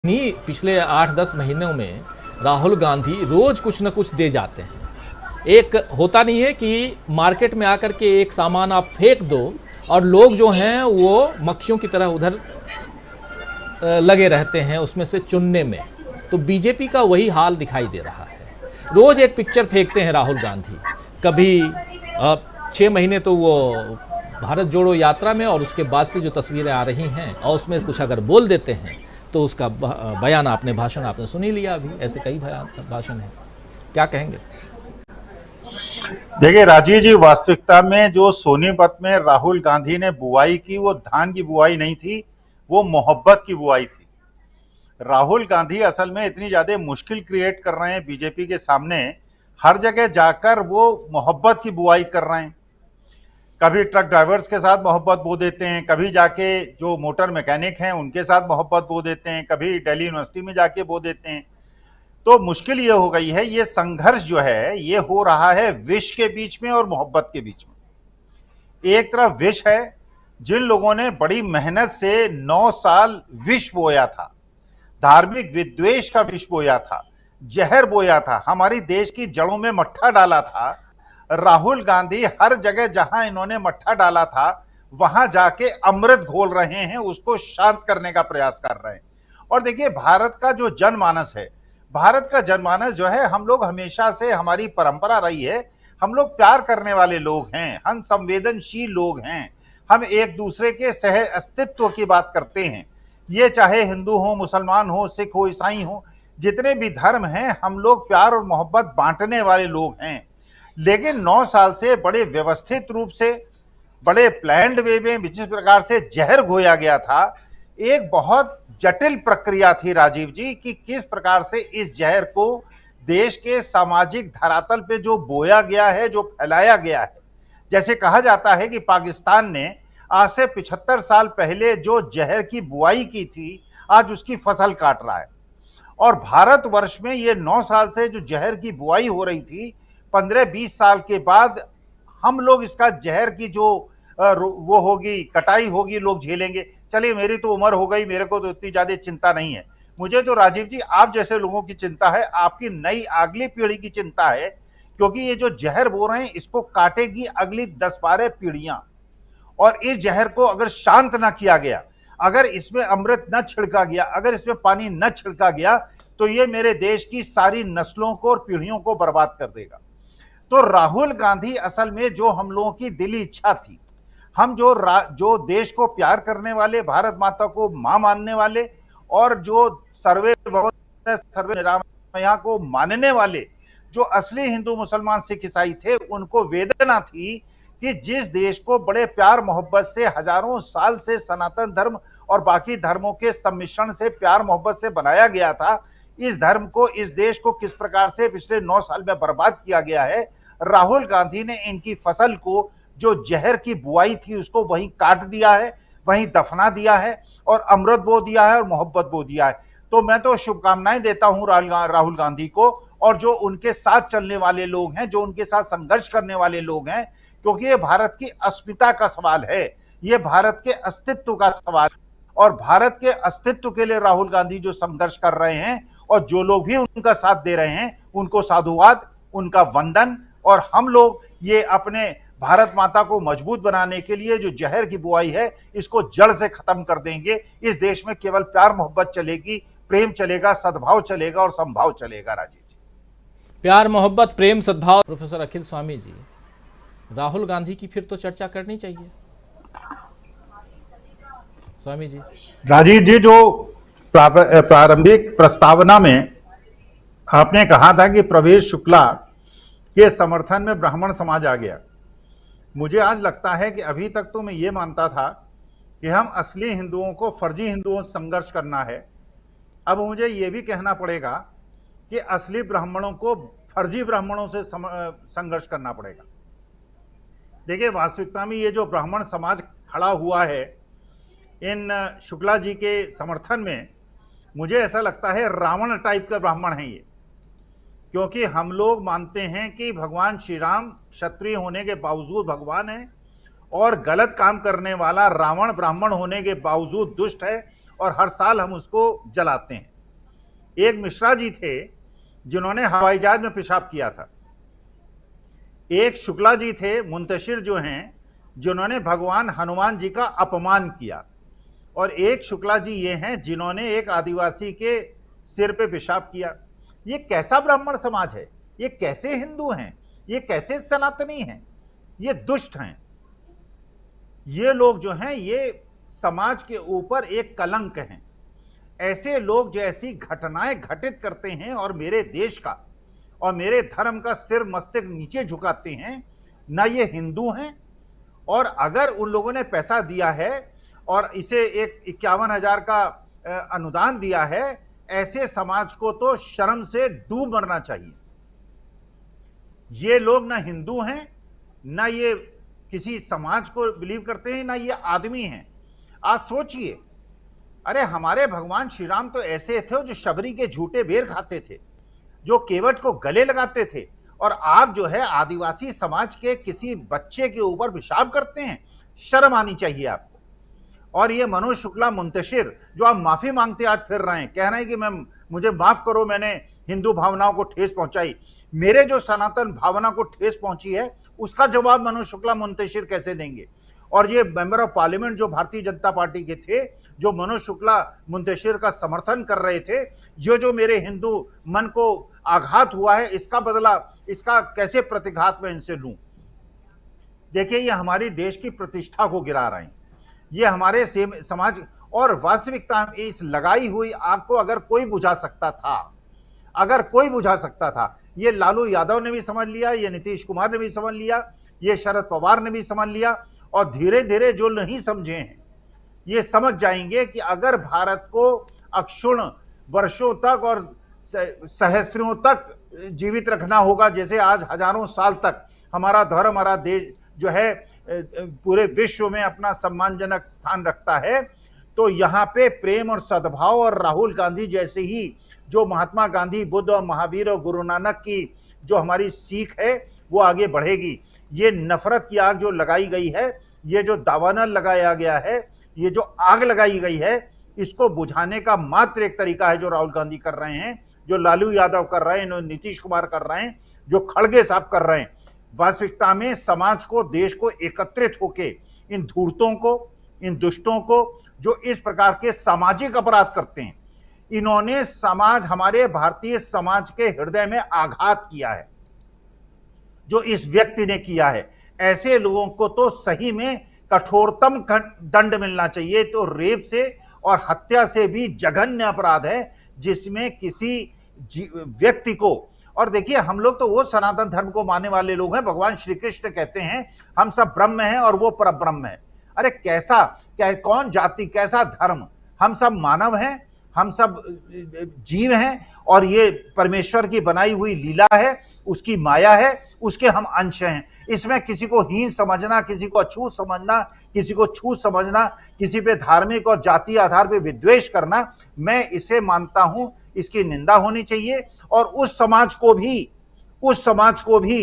नहीं, पिछले 8-10 महीनों में राहुल गांधी रोज कुछ न कुछ दे जाते हैं। एक होता नहीं है कि मार्केट में आकर के एक सामान आप फेंक दो और लोग जो हैं वो मक्खियों की तरह उधर लगे रहते हैं उसमें से चुनने में। तो बीजेपी का वही हाल दिखाई दे रहा है। रोज एक पिक्चर फेंकते हैं राहुल गांधी। कभी 6 महीने तो वो भारत जोड़ो यात्रा में, और उसके बाद से जो तस्वीरें आ रही हैं और उसमें कुछ अगर बोल देते हैं तो उसका बयान आपने भाषण आपने सुन ही लिया। अभी ऐसे कई भाषण हैं, क्या कहेंगे? देखिए राजीव जी, वास्तविकता में जो सोनीपत में राहुल गांधी ने बुआई की वो धान की बुआई नहीं थी, वो मोहब्बत की बुआई थी। राहुल गांधी असल में इतनी ज्यादा मुश्किल क्रिएट कर रहे हैं बीजेपी के सामने, हर जगह जाकर वो मोहब्बत की बुआई कर रहे हैं। कभी ट्रक ड्राइवर्स के साथ मोहब्बत बो देते हैं, कभी जाके जो मोटर मैकेनिक हैं उनके साथ मोहब्बत बो देते हैं, कभी दिल्ली यूनिवर्सिटी में जाके बो देते हैं। तो मुश्किल ये हो गई है, ये संघर्ष जो है ये हो रहा है विष के बीच में और मोहब्बत के बीच में। एक तरफ विष है, जिन लोगों ने बड़ी मेहनत से 9 साल विष बोया था, धार्मिक विद्वेष का विष बोया था, जहर बोया था, हमारी देश की जड़ों में मट्ठा डाला था। राहुल गांधी हर जगह जहां इन्होंने मट्ठा डाला था वहां जाके अमृत घोल रहे हैं, उसको शांत करने का प्रयास कर रहे हैं। और देखिए, भारत का जो जनमानस है, भारत का जनमानस जो है, हम लोग हमेशा से, हमारी परंपरा रही है, हम लोग प्यार करने वाले लोग हैं, हम संवेदनशील लोग हैं, हम एक दूसरे के सह अस्तित्व की बात करते हैं। ये चाहे हिंदू हो, मुसलमान हो, सिख हो, ईसाई हो, जितने भी धर्म हैं, हम लोग प्यार और मोहब्बत बांटने वाले लोग हैं। लेकिन 9 साल से बड़े व्यवस्थित रूप से, बड़े प्लान्ड वे में जिस प्रकार से जहर घोया गया था, एक बहुत जटिल प्रक्रिया थी राजीव जी, कि किस प्रकार से इस जहर को देश के सामाजिक धरातल पे जो बोया गया है, जो फैलाया गया है। जैसे कहा जाता है कि पाकिस्तान ने आज से 75 साल पहले जो जहर की बुआई की थी, आज उसकी फसल काट रहा है। और भारतवर्ष में ये 9 साल से जो जहर की बुआई हो रही थी, 15-20 साल के बाद हम लोग इसका जहर की जो वो होगी, कटाई होगी, लोग झेलेंगे। चलिए, मेरी तो उम्र हो गई, मेरे को तो इतनी ज्यादा चिंता नहीं है। मुझे तो राजीव जी आप जैसे लोगों की चिंता है, आपकी नई अगली पीढ़ी की चिंता है, क्योंकि ये जो जहर बो रहे हैं इसको काटेगी अगली 10-12 पीढ़ियां। और इस जहर को अगर शांत ना किया गया, अगर इसमें अमृत न छिड़का गया, अगर इसमें पानी न छिड़का गया, तो ये मेरे देश की सारी नस्लों को और पीढ़ियों को बर्बाद कर देगा। तो राहुल गांधी असल में जो हम लोगों की दिली इच्छा थी, हम जो देश को प्यार करने वाले, भारत माता को मां मानने वाले, और जो सर्वे भवन्तु सर्वे निरामया को मानने वाले, जो असली हिंदू मुसलमान सिख ईसाई थे, उनको वेदना थी कि जिस देश को बड़े प्यार मोहब्बत से हजारों साल से सनातन धर्म और बाकी धर्मों के सम्मिश्रण से प्यार मोहब्बत से बनाया गया था, इस धर्म को, इस देश को किस प्रकार से पिछले 9 साल में बर्बाद किया गया है। राहुल गांधी ने इनकी फसल को, जो जहर की बुआई थी, उसको वहीं काट दिया है, वहीं दफना दिया है, और अमृत बो दिया है और मोहब्बत बो दिया है। तो मैं तो शुभकामनाएं देता हूं राहुल गांधी को, और जो उनके साथ चलने वाले लोग हैं, जो उनके साथ संघर्ष करने वाले लोग हैं, क्योंकि ये भारत की अस्मिता का सवाल है, ये भारत के अस्तित्व का सवाल, और भारत के अस्तित्व के लिए राहुल गांधी जो संघर्ष कर रहे हैं, और जो लोग भी उनका साथ दे रहे हैं, उनको साधुवाद, उनका वंदन। और हम लोग ये अपने भारत माता को मजबूत बनाने के लिए जो जहर की बुआई है, इसको जड़ से खत्म कर देंगे। इस देश में केवल प्यार मोहब्बत चलेगी, प्रेम चलेगा, सद्भाव चलेगा और संभाव चलेगा। राजीव जी, प्यार मोहब्बत प्रेम सद्भाव। प्रोफेसर अखिल स्वामी जी, राहुल गांधी की फिर तो चर्चा करनी चाहिए। स्वामी जी। राजीव जी, जो प्रारंभिक प्रस्तावना में आपने कहा था कि प्रवेश शुक्ला के समर्थन में ब्राह्मण समाज आ गया, मुझे आज लगता है कि अभी तक तो मैं ये मानता था कि हम असली हिंदुओं को फर्जी हिंदुओं से संघर्ष करना है। अब मुझे ये भी कहना पड़ेगा कि असली ब्राह्मणों को फर्जी ब्राह्मणों से संघर्ष करना पड़ेगा। देखिए, वास्तविकता में ये जो ब्राह्मण समाज खड़ा हुआ है इन शुक्ला जी के समर्थन में, मुझे ऐसा लगता है रावण टाइप का ब्राह्मण है ये। क्योंकि हम लोग मानते हैं कि भगवान श्री राम क्षत्रिय होने के बावजूद भगवान है, और गलत काम करने वाला रावण ब्राह्मण होने के बावजूद दुष्ट है, और हर साल हम उसको जलाते हैं। एक मिश्रा जी थे जिन्होंने हवाई जहाज में पेशाब किया था, एक शुक्ला जी थे मुंतशिर जो हैं जिन्होंने भगवान हनुमान जी का अपमान किया, और एक शुक्ला जी ये हैं जिन्होंने एक आदिवासी के सिर पे पेशाब किया। ये कैसा ब्राह्मण समाज है? ये कैसे हिंदू हैं? ये कैसे सनातनी हैं? ये दुष्ट हैं। ये लोग जो हैं ये समाज के ऊपर एक कलंक हैं। ऐसे लोग जो ऐसी घटनाएं घटित करते हैं और मेरे देश का और मेरे धर्म का सिर मस्तक नीचे झुकाते हैं, ना ये हिंदू हैं। और अगर उन लोगों ने पैसा दिया है और इसे एक 51,000 का अनुदान दिया है, ऐसे समाज को तो शर्म से डूब मरना चाहिए। ये लोग ना हिंदू हैं, ना ये किसी समाज को बिलीव करते हैं, ना ये आदमी हैं। आप सोचिए, अरे हमारे भगवान श्री राम तो ऐसे थे जो शबरी के झूठे बेर खाते थे, जो केवट को गले लगाते थे, और आप जो है आदिवासी समाज के किसी बच्चे के ऊपर पेशाब करते हैं। शर्म आनी चाहिए आपको। और ये मनोज शुक्ला मुंतशिर जो आप माफी मांगते आज फिर रहे हैं, कह रहे हैं कि मुझे माफ करो, मैंने हिंदू भावनाओं को ठेस पहुंचाई। मेरे जो सनातन भावना को ठेस पहुंची है उसका जवाब मनोज शुक्ला मुंतशिर कैसे देंगे? और ये मेंबर ऑफ पार्लियामेंट जो भारतीय जनता पार्टी के थे, जो मनोज शुक्ला मुंतशिर का समर्थन कर रहे थे, ये जो मेरे हिंदू मन को आघात हुआ है, इसका बदला, इसका कैसे प्रतिघात मैं इनसे लूं? देखिए, ये हमारी देश की प्रतिष्ठा को गिरा रहे हैं, ये हमारे समाज। और वास्तविकता में इस लगाई हुई आग को अगर कोई बुझा सकता था, अगर कोई बुझा सकता था, ये लालू यादव ने भी समझ लिया, ये नीतीश कुमार ने भी समझ लिया, ये शरद पवार ने भी समझ लिया, और धीरे धीरे जो नहीं समझे हैं ये समझ जाएंगे कि अगर भारत को अक्षुण्ण वर्षों तक और सहस्त्रों तक जीवित रखना होगा, जैसे आज हजारों साल तक हमारा धर्म, हमारा देश जो है पूरे विश्व में अपना सम्मानजनक स्थान रखता है, तो यहाँ पे प्रेम और सद्भाव और राहुल गांधी जैसे ही जो महात्मा गांधी, बुद्ध और महावीर और गुरु नानक की जो हमारी सीख है वो आगे बढ़ेगी। ये नफरत की आग जो लगाई गई है, ये जो दावानल लगाया गया है, ये जो आग लगाई गई है, इसको बुझाने का मात्र एक तरीका है जो राहुल गांधी कर रहे हैं, जो लालू यादव कर रहे हैं, नीतीश कुमार कर रहे हैं, जो खड़गे साहब कर रहे हैं। वास्तविकता में समाज को, देश को एकत्रित होके इन धूर्तों को, इन दुष्टों को, जो इस प्रकार के सामाजिक अपराध करते हैं, इन्होंने समाज, हमारे भारतीय समाज के हृदय में आघात किया है, जो इस व्यक्ति ने किया है। ऐसे लोगों को तो सही में कठोरतम दंड मिलना चाहिए। तो रेप से और हत्या से भी जघन्य अपराध है, जिसमें किसी व्यक्ति को, और देखिए हम लोग तो वो सनातन धर्म को मानने वाले लोग हैं। भगवान श्री कृष्ण कहते हैं हम सब ब्रह्म हैं और वो परब्रह्म है। अरे कैसा, क्या, कौन जाति, कैसा धर्म? हम सब मानव हैं, हम सब जीव हैं, और ये परमेश्वर की बनाई हुई लीला है, उसकी माया है, उसके हम अंश हैं। इसमें किसी को हीन समझना, किसी को अछूत समझना, किसी को छूत समझना, किसी पे धार्मिक और जातीय आधार पे विद्वेष करना, मैं इसे मानता हूं इसकी निंदा होनी चाहिए। और उस समाज को भी